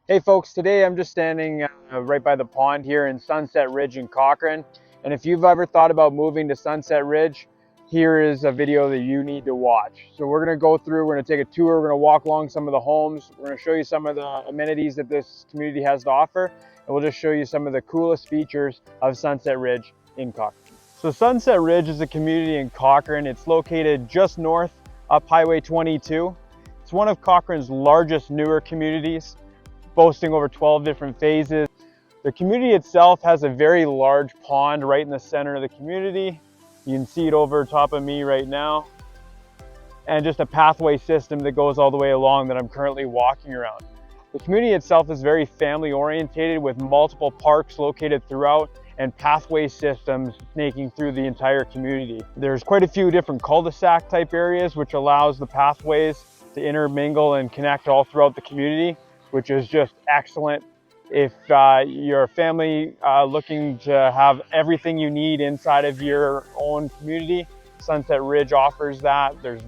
Hey folks, today I'm just standing right by the pond here in Sunset Ridge in Cochrane. And if you've ever thought about moving to Sunset Ridge, here is a video that you need to watch. So we're gonna go through, we're gonna take a tour, we're gonna walk along some of the homes, we're gonna show you some of the amenities that this community has to offer, and we'll just show you some of the coolest features of Sunset Ridge in Cochrane. So Sunset Ridge is a community in Cochrane. It's located just north up Highway 22. It's one of Cochrane's largest newer communities, boasting over 12 different phases. The community itself has a very large pond right in the center of the community. You can see it over top of me right now. And just a pathway system that goes all the way along that I'm currently walking around. The community itself is very family oriented with multiple parks located throughout and pathway systems snaking through the entire community. There's quite a few different cul-de-sac type areas which allows the pathways to intermingle and connect all throughout the community, which is just excellent. If you're a family looking to have everything you need inside of your own community, Sunset Ridge offers that. There's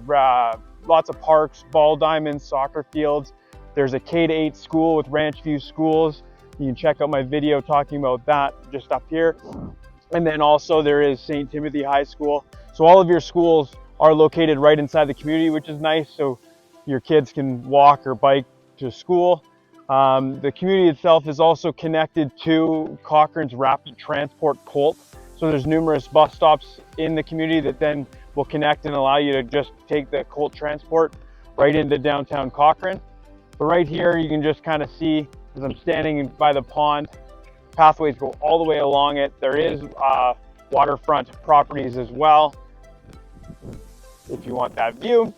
lots of parks, ball diamonds, soccer fields. There's a K-8 school with Ranche View schools. You can check out my video talking about that just up here. And then also there is St. Timothy High School. So all of your schools are located right inside the community, which is nice. So your kids can walk or bike to school. The community itself is also connected to Cochrane's rapid transport Colt. So there's numerous bus stops in the community that then will connect and allow you to just take the Colt transport right into downtown Cochrane. But right here, you can just kind of see, as I'm standing by the pond, pathways go all the way along it. There is waterfront properties as well, if you want that view.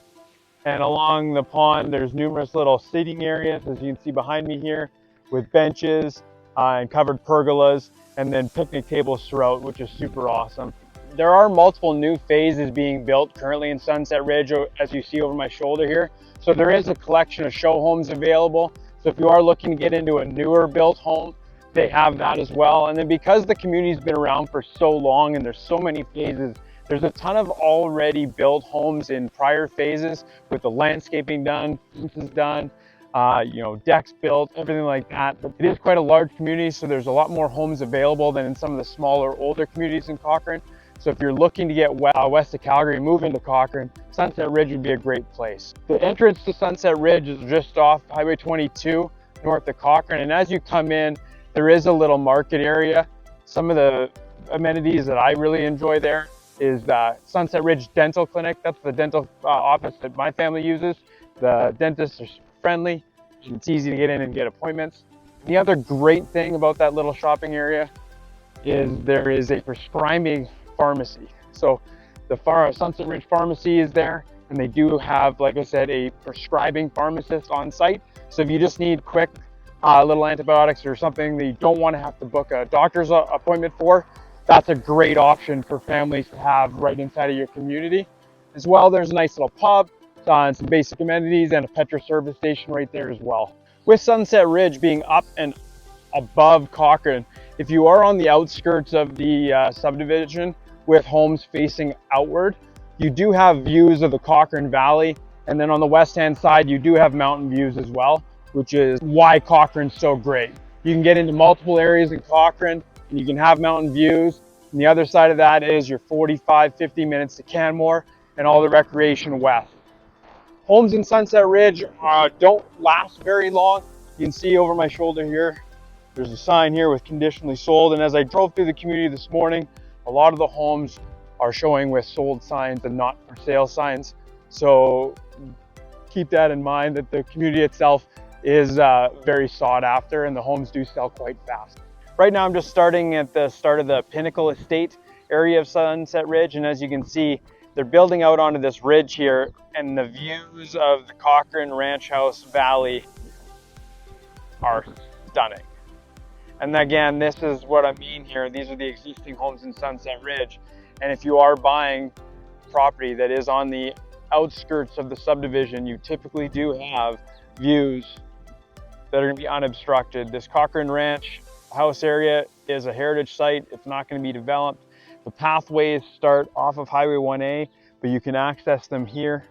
And along the pond, there's numerous little seating areas, as you can see behind me here, with benches and covered pergolas, and then picnic tables throughout, which is super awesome. There are multiple new phases being built currently in Sunset Ridge, as you see over my shoulder here. So there is a collection of show homes available. So if you are looking to get into a newer built home, they have that as well. And then because the community's been around for so long and there's so many phases, there's a ton of already built homes in prior phases with the landscaping done, fences done, decks built, everything like that. But it is quite a large community, so there's a lot more homes available than in some of the smaller, older communities in Cochrane. So if you're looking to get west of Calgary, move into Cochrane, Sunset Ridge would be a great place. The entrance to Sunset Ridge is just off Highway 22, north of Cochrane. And as you come in, there is a little market area. Some of the amenities that I really enjoy there is the Sunset Ridge Dental Clinic. That's the dental office that my family uses. The dentists are friendly. It's easy to get in and get appointments. The other great thing about that little shopping area is there is a prescribing pharmacy. So the Sunset Ridge Pharmacy is there, and they do have, like I said, a prescribing pharmacist on site. So if you just need quick little antibiotics or something that you don't want to have to book a doctor's appointment for, that's a great option for families to have right inside of your community. As well, there's a nice little pub and some basic amenities and a petrol service station right there as well. With Sunset Ridge being up and above Cochrane, if you are on the outskirts of the subdivision with homes facing outward, you do have views of the Cochrane Valley. And then on the west-hand side, you do have mountain views as well, which is why Cochrane's so great. You can get into multiple areas in Cochrane, and you can have mountain views. And the other side of that is your 45-50 minutes to Canmore and all the recreation west. Homes in Sunset Ridge don't last very long. You can see over my shoulder here, there's a sign here with conditionally sold. And as I drove through the community this morning, a lot of the homes are showing with sold signs and not for sale signs. So keep that in mind, that the community itself is very sought after and the homes do sell quite fast. Right now I'm just starting at the start of the Pinnacle Estate area of Sunset Ridge, and as you can see, they're building out onto this ridge here, and the views of the Cochrane Ranche House Valley are stunning. And again, this is what I mean here. These are the existing homes in Sunset Ridge. And if you are buying property that is on the outskirts of the subdivision, you typically do have views that are going to be unobstructed. This Cochrane Ranche House area is a heritage site. It's not going to be developed. The pathways start off of Highway 1A, but you can access them here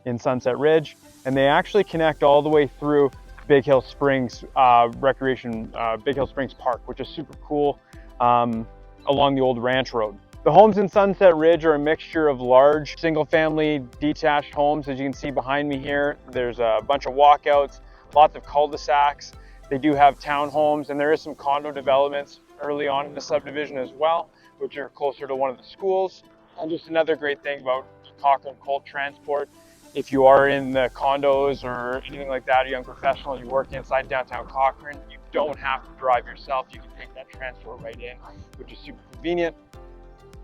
in Sunset Ridge, and they actually connect all the way through Big Hill Springs Big Hill Springs Park, which is super cool, along the old ranch road. The homes in Sunset Ridge are a mixture of large single-family detached homes. As you can see behind me here, there's a bunch of walkouts, lots of cul-de-sacs. They do have townhomes, and there is some condo developments early on in the subdivision as well, which are closer to one of the schools. And just another great thing about Cochrane Cold Transport, if you are in the condos or anything like that, a young professional, you work inside downtown Cochrane, you don't have to drive yourself. You can take that transport right in, which is super convenient.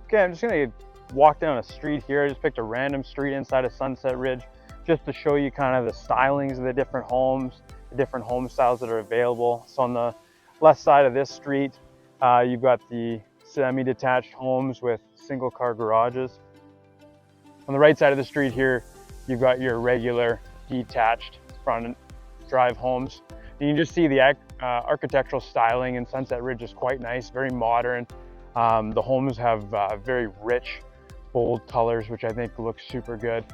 Okay, I'm just gonna walk down a street here. I just picked a random street inside of Sunset Ridge just to show you kind of the stylings of the different homes, the different home styles that are available. So on the left side of this street, you've got the semi-detached homes with single car garages. On the right side of the street here, you've got your regular detached front drive homes. You can just see the architectural styling in Sunset Ridge is quite nice, very modern. The homes have very rich, bold colors, which I think looks super good.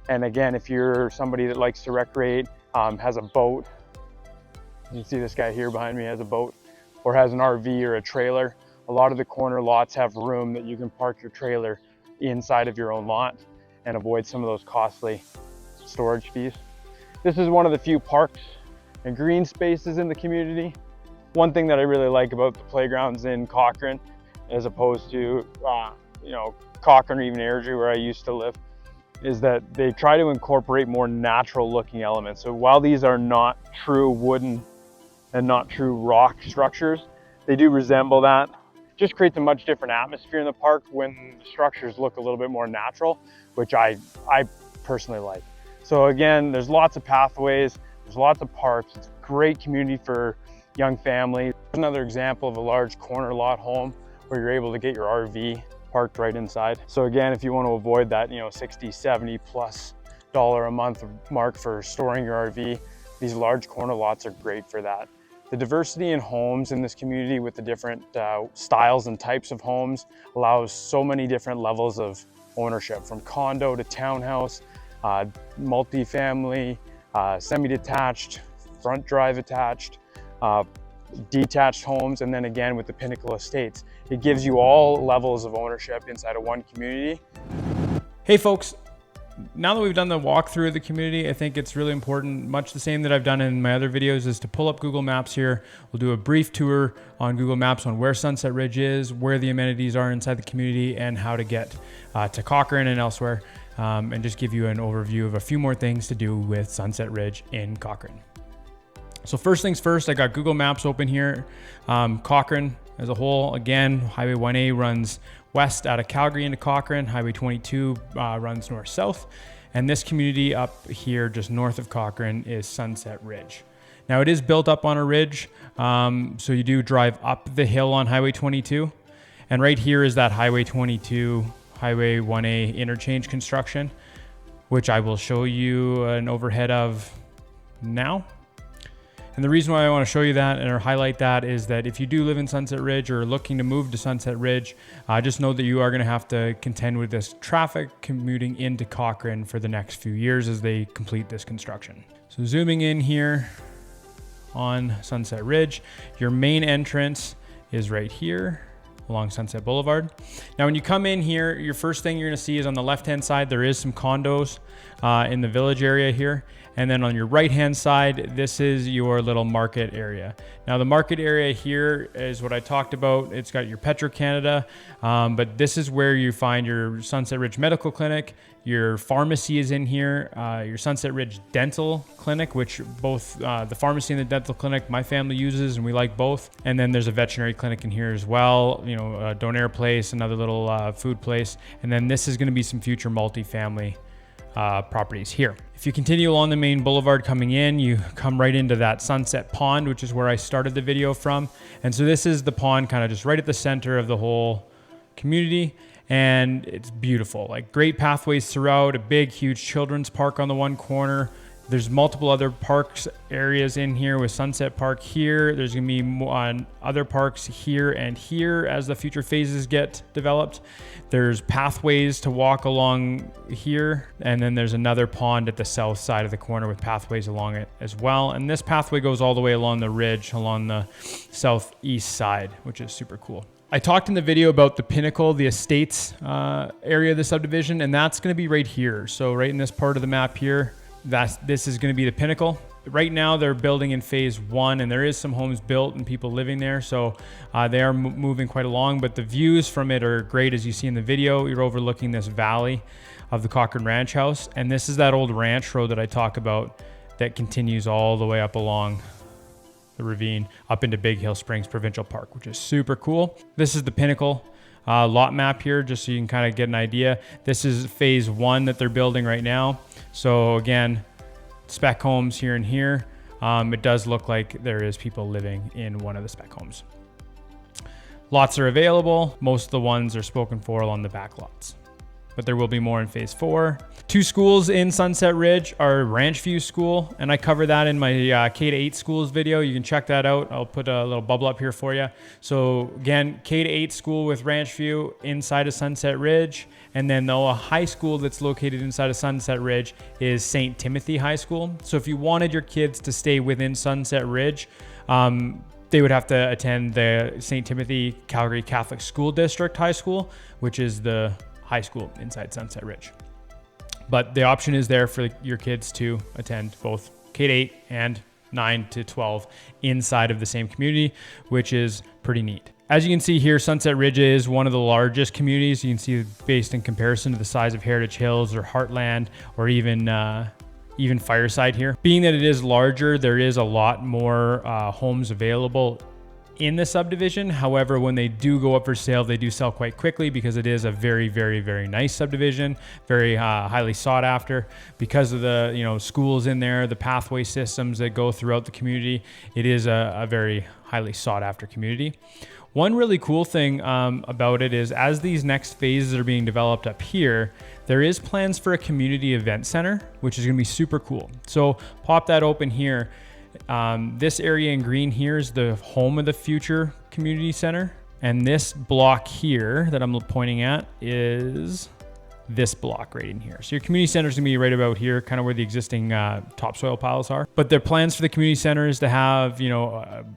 And again, if you're somebody that likes to recreate, has a boat, you can see this guy here behind me has a boat, or has an RV or a trailer. A lot of the corner lots have room that you can park your trailer inside of your own lot and avoid some of those costly storage fees. This is one of the few parks and green spaces in the community. One thing that I really like about the playgrounds in Cochrane, as opposed to Cochrane or even Airdrie where I used to live, is that they try to incorporate more natural looking elements. So while these are not true wooden and not true rock structures, they do resemble that. Just creates a much different atmosphere in the park when the structures look a little bit more natural, which I personally like. So again, there's lots of pathways, there's lots of parks. It's a great community for young families. Another example of a large corner lot home where you're able to get your RV parked right inside. So again, if you want to avoid that, $60, $70+ a month mark for storing your RV, these large corner lots are great for that. The diversity in homes in this community with the different styles and types of homes allows so many different levels of ownership, from condo to townhouse, multifamily, semi-detached, front drive attached, detached homes, and then again with the Pinnacle Estates. It gives you all levels of ownership inside of one community. Hey folks, now that we've done the walkthrough of the community, I think it's really important, much the same that I've done in my other videos, is to pull up Google Maps here. We'll do a brief tour on Google Maps on where Sunset Ridge is, where the amenities are inside the community, and how to get to Cochrane and elsewhere, and just give you an overview of a few more things to do with Sunset Ridge in Cochrane. So first things first, I got Google Maps open here. Cochrane as a whole, again, Highway 1A runs west out of Calgary into Cochrane. Highway 22 runs north-south. And this community up here just north of Cochrane is Sunset Ridge. Now it is built up on a ridge, so you do drive up the hill on Highway 22. And right here is that Highway 22, Highway 1A interchange construction, which I will show you an overhead of now. And the reason why I want to show you that or highlight that is that if you do live in Sunset Ridge or are looking to move to Sunset Ridge, just know that you are going to have to contend with this traffic commuting into Cochrane for the next few years as they complete this construction. So zooming in here on Sunset Ridge, your main entrance is right here along Sunset Boulevard. Now, when you come in here, your first thing you're going to see is on the left-hand side, there is some condos in the village area here. And then on your right-hand side, this is your little market area. Now, the market area here is what I talked about. It's got your Petro-Canada, but this is where you find your Sunset Ridge Medical Clinic. Your pharmacy is in here, your Sunset Ridge Dental Clinic, which both the pharmacy and the dental clinic my family uses, and we like both. And then there's a veterinary clinic in here as well, a Donair place, another little food place. And then this is going to be some future multifamily properties here. If you continue along the main boulevard coming in, you come right into that Sunset Pond, which is where I started the video from. And so this is the pond kind of just right at the center of the whole community. And it's beautiful, like great pathways throughout, a big, huge children's park on the one corner, There's multiple other parks areas in here with Sunset Park here. There's gonna be other parks here and here as the future phases get developed. There's pathways to walk along here. And then there's another pond at the south side of the corner with pathways along it as well. And this pathway goes all the way along the ridge, along the southeast side, which is super cool. I talked in the video about the pinnacle, the estates area of the subdivision, and that's gonna be right here. So right in this part of the map here, this is going to be the pinnacle. Right now they're building in phase 1, and there is some homes built and people living there, so they are moving quite along, but the views from it are great. As you see in the video, you're overlooking this valley of the Cochrane Ranche House, and this is that old ranch road that I talk about that continues all the way up along the ravine up into Big Hill Springs Provincial Park, which is super cool. This is the pinnacle lot map here, just so you can kind of get an idea. This is phase 1 that they're building right now. So again, spec homes here and here. It does look like there is people living in one of the spec homes. Lots are available. Most of the ones are spoken for on the back lots, but there will be more in phase 4. 2 schools in Sunset Ridge are Ranch View School, and I cover that in my K-8 schools video. You can check that out. I'll put a little bubble up here for you. So again, K-8 school with Ranch View inside of Sunset Ridge, and then the high school that's located inside of Sunset Ridge is St. Timothy High School. So if you wanted your kids to stay within Sunset Ridge, they would have to attend the St. Timothy Calgary Catholic School District High School, which is the high school inside Sunset Ridge. But the option is there for your kids to attend both K-8 and 9 to 12 inside of the same community, which is pretty neat. As you can see here, Sunset Ridge is one of the largest communities. You can see based in comparison to the size of Heritage Hills or Heartland or even Fireside here. Being that it is larger, there is a lot more homes available in the subdivision. However, when they do go up for sale, they do sell quite quickly because it is a very, very, very nice subdivision, very highly sought after because of the schools in there, the pathway systems that go throughout the community. It is a very highly sought after community. One really cool thing about it is as these next phases are being developed up here, there is plans for a community event center, which is going to be super cool. So pop that open here. This area in green here is the home of the future community center. And this block here that I'm pointing at is this block right in here. So your community center is gonna be right about here, kind of where the existing topsoil piles are. But their plans for the community center is to have,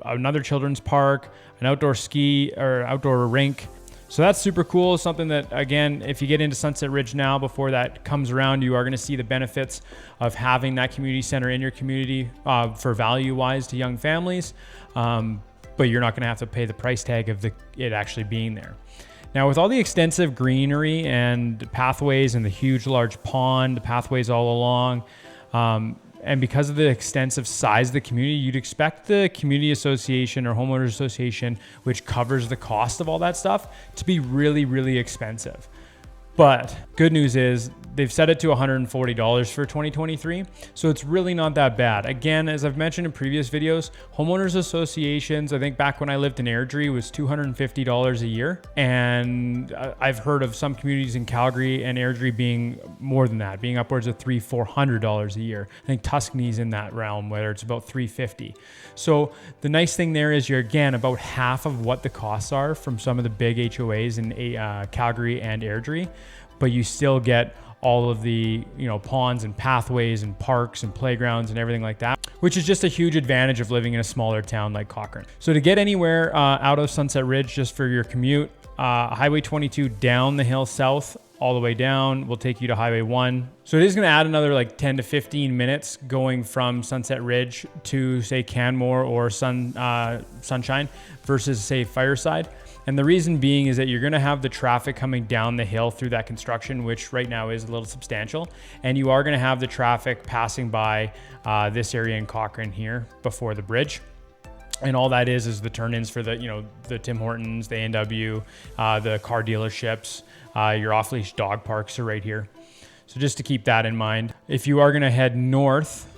another children's park, an outdoor ski or outdoor rink. So that's super cool. Something that, again, if you get into Sunset Ridge now, before that comes around, you are going to see the benefits of having that community center in your community for value-wise to young families. But you're not going to have to pay the price tag of it actually being there. Now, with all the extensive greenery and pathways and the huge, large pond, the pathways all along, and because of the extensive size of the community, you'd expect the community association or homeowners association, which covers the cost of all that stuff, to be really, really expensive. But good news is they've set it to $140 for 2023. So it's really not that bad. Again, as I've mentioned in previous videos, homeowners associations, I think back when I lived in Airdrie, was $250 a year. And I've heard of some communities in Calgary and Airdrie being more than that, being upwards of $300-400 a year. I think Tuscany's in that realm, where it's about $350. So the nice thing there is you're, again, about half of what the costs are from some of the big HOAs in Calgary and Airdrie, but you still get all of the ponds and pathways and parks and playgrounds and everything like that, which is just a huge advantage of living in a smaller town like Cochrane. So to get anywhere out of Sunset Ridge just for your commute, Highway 22 down the hill south all the way down will take you to Highway 1. So it is going to add another like 10 to 15 minutes going from Sunset Ridge to say Canmore or Sunshine versus say Fireside. And the reason being is that you're going to have the traffic coming down the hill through that construction, which right now is a little substantial. And you are going to have the traffic passing by this area in Cochrane here before the bridge. And all that is the turn-ins for the Tim Hortons, the A&W, the car dealerships, your off-leash dog parks are right here. So just to keep that in mind. If you are going to head north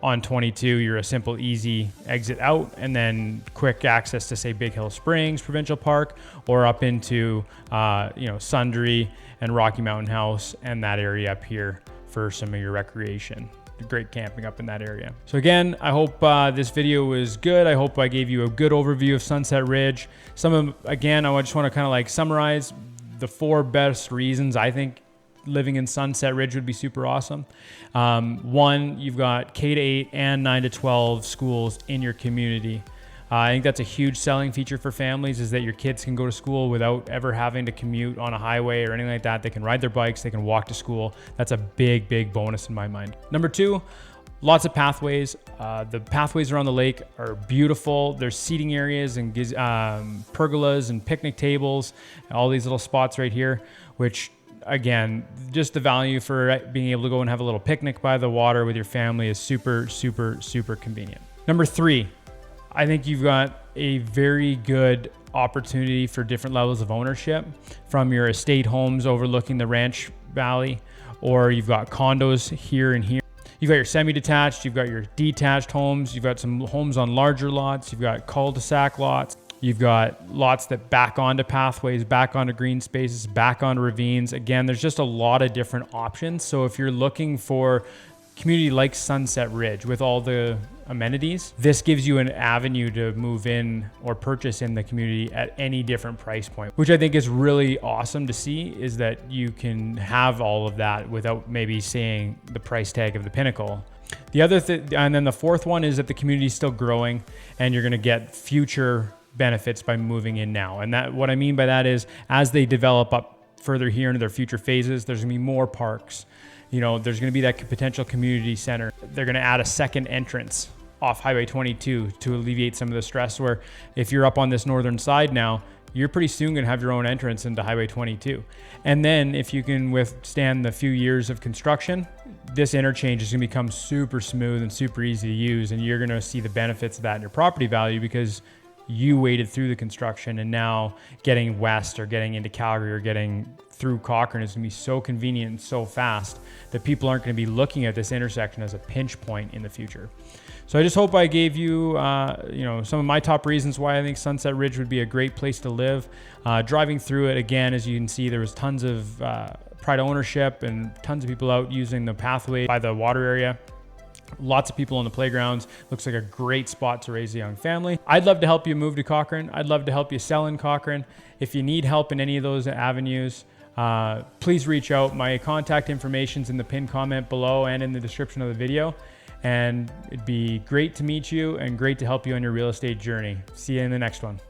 on 22, you're a simple, easy exit out and then quick access to say Big Hill Springs Provincial Park or up into Sundre and Rocky Mountain House and that area up here for some of your recreation. Great camping up in that area. So again, I hope this video was good. I hope I gave you a good overview of Sunset Ridge. Again, I just want to kind of like summarize the 4 best reasons I think living in Sunset Ridge would be super awesome. 1, you've got K-8 and 9-12 schools in your community. I think that's a huge selling feature for families, is that your kids can go to school without ever having to commute on a highway or anything like that. They can ride their bikes, they can walk to school. That's a big, big bonus in my mind. Number 2, lots of pathways. The pathways around the lake are beautiful. There's seating areas and pergolas and picnic tables, all these little spots right here, which again, just the value for being able to go and have a little picnic by the water with your family is super, super, super convenient. Number 3, I think you've got a very good opportunity for different levels of ownership, from your estate homes overlooking the Ranche Valley, or you've got condos here and here. You've got your semi-detached, you've got your detached homes, you've got some homes on larger lots, you've got cul-de-sac lots, you've got lots that back onto pathways, back onto green spaces, back onto ravines. Again, there's just a lot of different options. So if you're looking for a community like Sunset Ridge with all the amenities, this gives you an avenue to move in or purchase in the community at any different price point, which I think is really awesome to see, is that you can have all of that without maybe seeing the price tag of the pinnacle. The other thing, and then the 4th one, is that the community is still growing and you're going to get future benefits by moving in now. And that, what I mean by that is, as they develop up further here into their future phases, there's going to be more parks. You know, there's going to be that potential community center. They're going to add a second entrance off Highway 22 to alleviate some of the stress, where if you're up on this northern side now, you're pretty soon going to have your own entrance into Highway 22. And then if you can withstand the few years of construction, this interchange is going to become super smooth and super easy to use. And you're going to see the benefits of that in your property value, because you waited through the construction, and now getting west or getting into Calgary or getting through Cochrane is going to be so convenient and so fast that people aren't going to be looking at this intersection as a pinch point in the future. So I just hope I gave you, some of my top reasons why I think Sunset Ridge would be a great place to live. Driving through it, again, as you can see, there was tons of pride ownership and tons of people out using the pathway by the water area. Lots of people on the playgrounds. Looks like a great spot to raise a young family. I'd love to help you move to Cochrane. I'd love to help you sell in Cochrane. If you need help in any of those avenues, please reach out. My contact information's in the pinned comment below and in the description of the video. And it'd be great to meet you and great to help you on your real estate journey. See you in the next one.